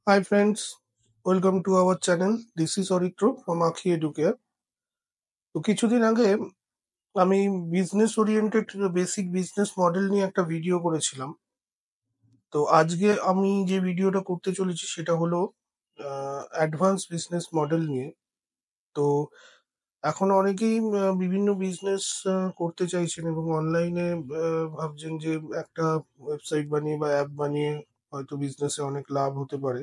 Hi friends, welcome to our channel. This is Oritro from Akhi Educare. তো কিছুদিন আগে আমি business oriented basic business model নিয়ে একটা ভিডিও করেছিলাম। তো আজকে আমি যে ভিডিওটা করতে চলেছি সেটা হলো অ্যাডভান্স বিজনেস মডেল নিয়ে। তো এখন অনেকেই বিভিন্ন বিজনেস করতে চাইছেন এবং অনলাইনে ভাবছেন যে একটা ওয়েবসাইট বানিয়ে বা অ্যাপ বানিয়ে হয়তো বিজনেসে অনেক লাভ হতে পারে।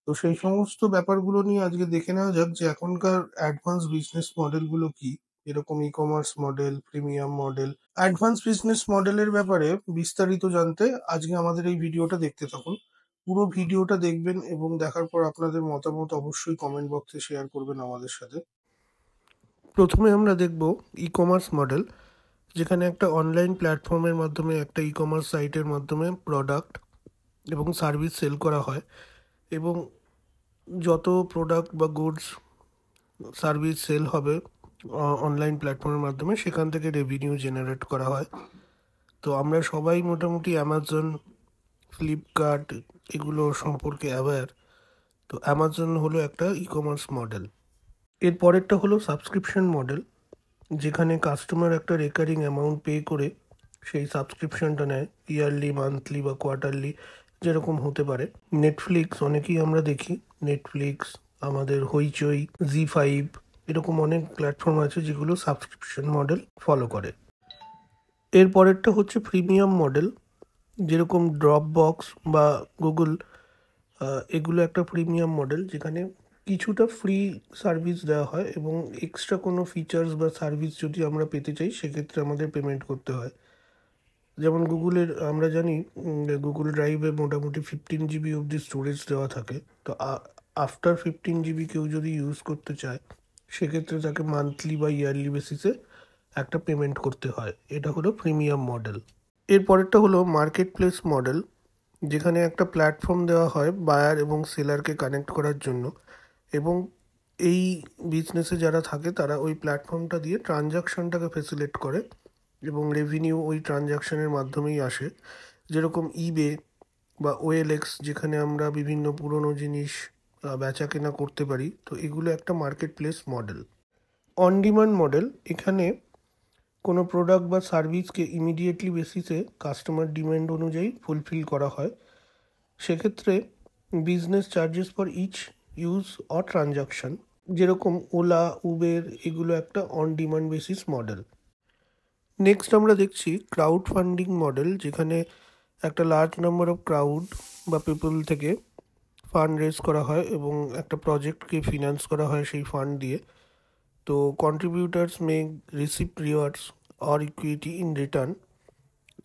তো সেই সমস্ত ব্যাপারগুলো নিয়ে আজকে দেখে নেওয়া যাক যে এখনকার অ্যাডভান্স বিজনেস মডেলগুলো কি, এরকম e commerce model, premium model. Advance business মডেলের ব্যাপারে বিস্তারিত জানতে আজকে আমাদের এই ভিডিওটা দেখতে থাকুন। পুরো ভিডিওটা দেখবেন এবং দেখার পর আপনাদের মতামত অবশ্যই কমেন্ট বক্সে শেয়ার করবেন আমাদের সাথে। প্রথমে আমরা দেখব ই কমার্স মডেল, যেখানে একটা অনলাইন প্ল্যাটফর্মের মাধ্যমে একটা ই কমার্স সাইটের মাধ্যমে প্রোডাক্ট এবং সার্ভিস সেল করা হয় এবং যত প্রোডাক্ট বা গুডস সার্ভিস সেল হবে অনলাইন প্ল্যাটফর্মের মাধ্যমে সেখান থেকে রেভিনিউ জেনারেট করা হয়। তো আমরা সবাই মোটামুটি অ্যামাজন, ফ্লিপকার্ট এগুলো সম্পর্কে অ্যাওয়্যার। তো অ্যামাজন হলো একটা ই কমার্স মডেল। এর পরেরটা হলো সাবস্ক্রিপশন মডেল, যেখানে কাস্টমার একটা রেকারিং অ্যামাউন্ট পে করে সেই সাবস্ক্রিপশনটা নেয়, ইয়ারলি, মান্থলি বা কোয়ার্টারলি যেরকম হতে পারে। নেটফ্লিক্স অনেকেই আমরা দেখি, নেটফ্লিক্স, আমাদের হইচই, জি5, এরকম অনেক প্ল্যাটফর্ম আছে যেগুলো সাবস্ক্রিপশন মডেল ফলো করে। এর পরেরটা হচ্ছে প্রিমিয়াম মডেল, যেরকম ড্রপ বক্স বা গুগল, এগুলো একটা প্রিমিয়াম মডেল যেখানে কিছুটা ফ্রি সার্ভিস দেওয়া হয় এবং এক্সট্রা কোনো ফিচার্স বা সার্ভিস যদি আমরা পেতে চাই সেক্ষেত্রে আমাদের পেমেন্ট করতে হয়। যেমন গুগলের আমরা জানি গুগল ড্রাইভে মোটামুটি 15 GB অবধি স্টোরেজ দেওয়া থাকে। তো আফটার 15 GB কেউ যদি ইউজ করতে চায় সেক্ষেত্রে তাকে মান্থলি বা ইয়ারলি বেসিসে একটা পেমেন্ট করতে হয়। এটা হলো প্রিমিয়াম মডেল। এর পরেরটা হলো মার্কেট প্লেস মডেল, যেখানে একটা প্ল্যাটফর্ম দেওয়া হয় বায়ার এবং সেলারকে কানেক্ট করার জন্য এবং এই বিজনেসে যারা থাকে তারা ওই প্ল্যাটফর্মটা দিয়ে ট্রানজাকশনটাকে ফেসিলিটেট করে এবং রেভিনিউ ওই ট্রানজাকশনের মাধ্যমেই আসে। যেরকম ইবে বা ওএলএক্স, যেখানে আমরা বিভিন্ন পুরনো জিনিস বেচা কেনা করতে পারি। তো এগুলো একটা market place model. On demand model, এখানে কোনো প্রোডাক্ট বা সার্ভিসকে ইমিডিয়েটলি বেসিসে কাস্টমার ডিমান্ড অনুযায়ী ফুলফিল করা হয়। সেক্ষেত্রে business charges for each use or transaction, যেরকম ওলা, উবের, এগুলো একটা on demand basis model. Next আমরা দেখছি ক্রাউড ফান্ডিং মডেল, যেখানে একটা লার্জ নাম্বার অফ ক্রাউড বা পিপল থেকে ফান্ড রেজ করা হয় এবং একটা প্রজেক্টকে ফিনান্স করা হয় সেই ফান্ড দিয়ে। তো কন্ট্রিবিউটার্স মে receive rewards or equity in return.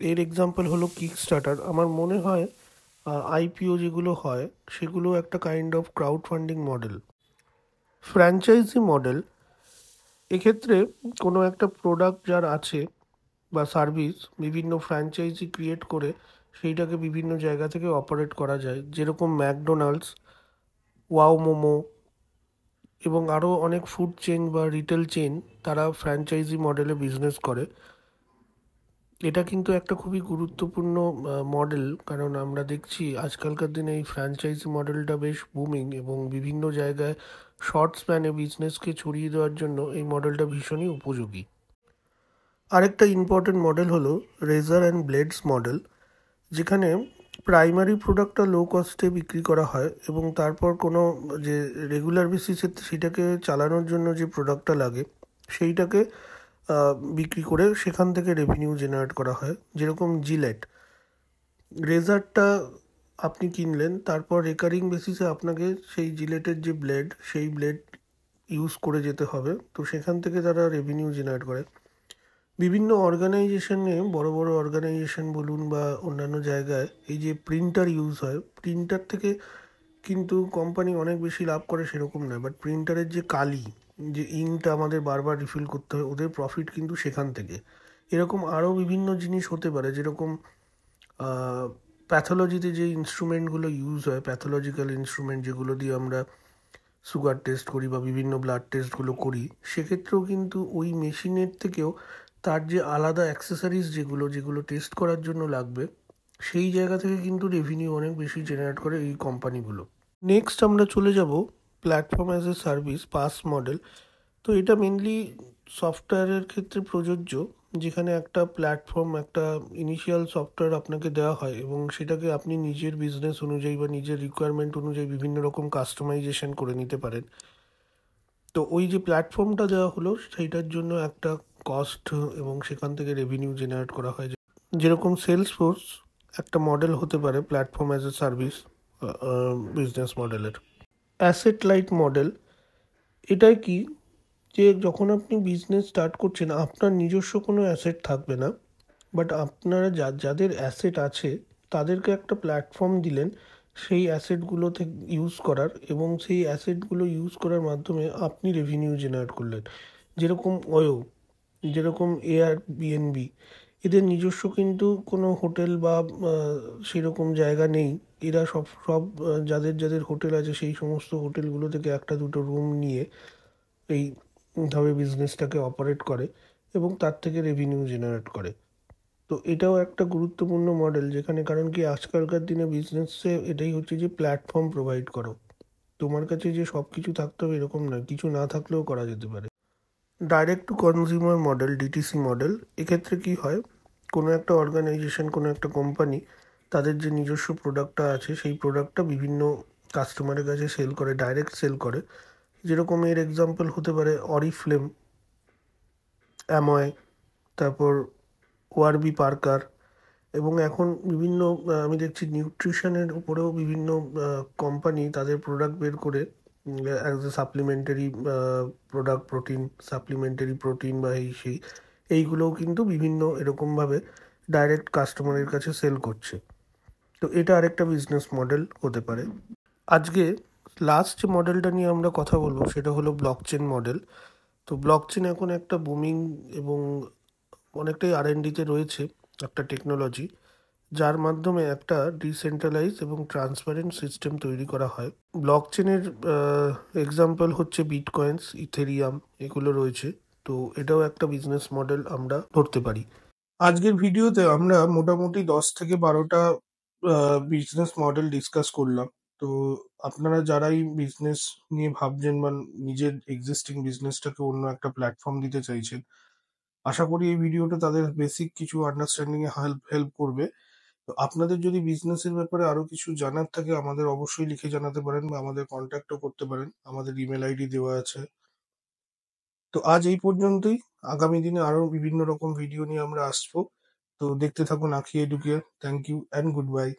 এর এক্সাম্পল হলো কিক স্টার্টার। আমার মনে হয় আইপিও যেগুলো হয় সেগুলো একটা kind of crowd funding model. Franchise model, এক্ষেত্রে কোনো একটা প্রোডাক্ট যার আছে বা সার্ভিস বিভিন্ন ফ্র্যাঞ্চাইজি ক্রিয়েট করে সেইটাকে বিভিন্ন জায়গা থেকে অপারেট করা যায়, যেরকম ম্যাকডোনাল্ডস, ওয়াও মোমো এবং আরও অনেক ফুড চেন বা রিটেল চেন, তারা ফ্র্যাঞ্চাইজি মডেলে বিজনেস করে। এটা কিন্তু একটা খুবই গুরুত্বপূর্ণ মডেল, কারণ আমরা দেখছি আজকালকার দিনে এই ফ্র্যাঞ্চাইজি মডেলটা বেশ বুমিং এবং বিভিন্ন জায়গায় শর্ট স্প্যানে বিজনেসকে ছড়িয়ে দেওয়ার জন্য এই মডেলটা ভীষণই উপযোগী। আরেকটা ইম্পর্টেন্ট মডেল হলো রেজার অ্যান্ড ব্লেডস মডেল, যেখানে প্রাইমারি প্রোডাক্টটা লো কস্টে বিক্রি করা হয় এবং তারপর কোনো যে রেগুলার বেসিসে সেটাকে চালানোর জন্য যে প্রোডাক্টটা লাগে সেইটাকে বিক্রি করে সেখান থেকে রেভিনিউ জেনারেট করা হয়। যেরকম জিলেট, রেজারটা আপনি কিনলেন, তারপর রেকারিং বেসিসে আপনাকে সেই জিলেটের যে ব্লেড সেই ব্লেড ইউজ করে যেতে হবে। তো সেখান থেকে তারা রেভিনিউ জেনারেট করে। বিভিন্ন অর্গানাইজেশনে, বড় বড় অর্গানাইজেশন বলুন বা অন্যান্য জায়গায় এই যে প্রিন্টার ইউজ হয়, প্রিন্টার থেকে কিন্তু কোম্পানি অনেক বেশি লাভ করে সেরকম নয়, বাট প্রিন্টারের যে কালি, যে ইঙ্কটা আমাদের বারবার রিফিল করতে হয়, ওদের প্রফিট কিন্তু সেখান থেকে। এরকম আরও বিভিন্ন জিনিস হতে পারে, যেরকম প্যাথোলজিতে যে ইনস্ট্রুমেন্টগুলো ইউজ হয়, প্যাথোলজিক্যাল ইনস্ট্রুমেন্ট যেগুলো দিয়ে আমরা সুগার টেস্ট করি বা বিভিন্ন ব্লাড টেস্টগুলো করি, সেক্ষেত্রেও কিন্তু ওই মেশিনের থেকেও তার যে আলাদা অ্যাক্সেসরিজ যেগুলো যেগুলো টেস্ট করার জন্য লাগবে, সেই জায়গা থেকে কিন্তু রেভিনিউ অনেক বেশি জেনারেট করে এই কোম্পানিগুলো। নেক্সট আমরা চলে যাব platform as a service pass model. তো এটা মেনলি সফটওয়্যারের ক্ষেত্রে প্রযোজ্য, যেখানে একটা প্ল্যাটফর্ম, একটা ইনিশিয়াল সফটওয়্যার আপনাকে দেওয়া হয় এবং সেটাকে আপনি নিজের বিজনেস অনুযায়ী বা নিজের রিকোয়ারমেন্ট অনুযায়ী বিভিন্ন রকম কাস্টমাইজেশন করে নিতে পারেন। তো ওই যে প্ল্যাটফর্মটা দেওয়া হলো সেইটার জন্য একটা কস্ট এবং সেখান থেকে রেভিনিউ জেনারেট করা হয়। যেরকম সেলস ফোর্স একটা মডেল হতে পারে platform as a service business মডেলের। অ্যাসেট লাইট মডেল, এটাই কি, যে যখন আপনি বিজনেস স্টার্ট করছেন আপনার নিজস্ব কোনো অ্যাসেট থাকবে না, বাট আপনারা যাদের অ্যাসেট আছে তাদেরকে একটা প্ল্যাটফর্ম দিলেন সেই অ্যাসেটগুলো থেকে ইউজ করার, এবং সেই অ্যাসেটগুলো ইউজ করার মাধ্যমে আপনি রেভিনিউ জেনারেট করলেন। যেরকম ওয়ো, যেরকম এয়ারবিএনবি, এদের নিজস্ব কিন্তু কোনো হোটেল বা সেরকম জায়গা নেই। এরা সব সব যাদের যাদের হোটেল আছে সেই সমস্ত হোটেলগুলো থেকে একটা দুটো রুম নিয়ে এইভাবে বিজনেসটাকে অপারেট করে এবং তার থেকে রেভিনিউ জেনারেট করে। তো এটাও একটা গুরুত্বপূর্ণ মডেল, যেখানে কারণ কি আজকালকার দিনে বিজনেসে এটাই হচ্ছে যে প্ল্যাটফর্ম প্রোভাইড করো। তোমার কাছে যে সব কিছু থাকতে হবে এরকম নয়, কিছু না থাকলেও করা যেতে পারে। Direct two consumer model, DTC model, এক্ষেত্রে কি হয়, কোনো একটা অর্গানাইজেশন, কোনো একটা কোম্পানি তাদের যে নিজস্ব প্রোডাক্টটা আছে সেই প্রোডাক্টটা বিভিন্ন কাস্টমারের কাছে সেল করে, ডাইরেক্ট সেল করে। যেরকম এর এক্সাম্পল হতে পারে অরিফ্লেম, অ্যাময়, তারপর ওআরবি পার্কার, এবং এখন বিভিন্ন আমি দেখছি নিউট্রিশনের উপরেও বিভিন্ন কোম্পানি তাদের প্রোডাক্ট বের করে as a supplementary product, protein supplementary protein বা এই সেই, এইগুলোও কিন্তু বিভিন্ন এরকমভাবে ডাইরেক্ট কাস্টমারের কাছে সেল করছে। তো এটা আরেকটা বিজনেস মডেল হতে পারে। আজকে লাস্ট যে মডেলটা নিয়ে আমরা কথা বলবো সেটা হলো ব্লকচেন মডেল। তো ব্লকচেন এখন একটা বুমিং এবং অনেকটাই আর&ডিতে রয়েছে একটা টেকনোলজি, যার মাধ্যমে একটা ডিসেন্ট্রালাইজ এবং ট্রান্সপারেন্ট সিস্টেম তৈরি করা হয়। ব্লকচেনের এক্সাম্পল হচ্ছে বিটকয়েন্স, ইথেরিয়াম, এগুলো রয়েছে। তো এটাও একটা বিজনেস মডেল আমরা ধরতে পারি। আজকের ভিডিওতে আমরা মোটামুটি 10 থেকে 12টা বিজনেস মডেল ডিসকাস করলাম। তো আপনারা যারাই বিজনেস নিয়ে ভাবছেন বা নিজের এক্সিস্টিং বিজনেসটাকে অন্য একটা প্ল্যাটফর্ম দিতে চাইছেন, আশা করি এই ভিডিওটা তাদের বেসিক কিছু আন্ডারস্ট্যান্ডিং এ হেল্প হেল্প করবে। তো আপনাদের যদি বিজনেসের ব্যাপারে আরো কিছু জানার থাকে আমাদের অবশ্যই লিখে জানাতে পারেন বা আমাদের কন্ট্যাক্টও করতে পারেন, আমাদের ইমেল আইডি দেওয়া আছে। তো আজ এই পর্যন্তই। আগামী দিনে আরো বিভিন্ন রকম ভিডিও নিয়ে আমরা আসবো। তো দেখতে থাকুন Aankhi Educare. Thank you and good bye.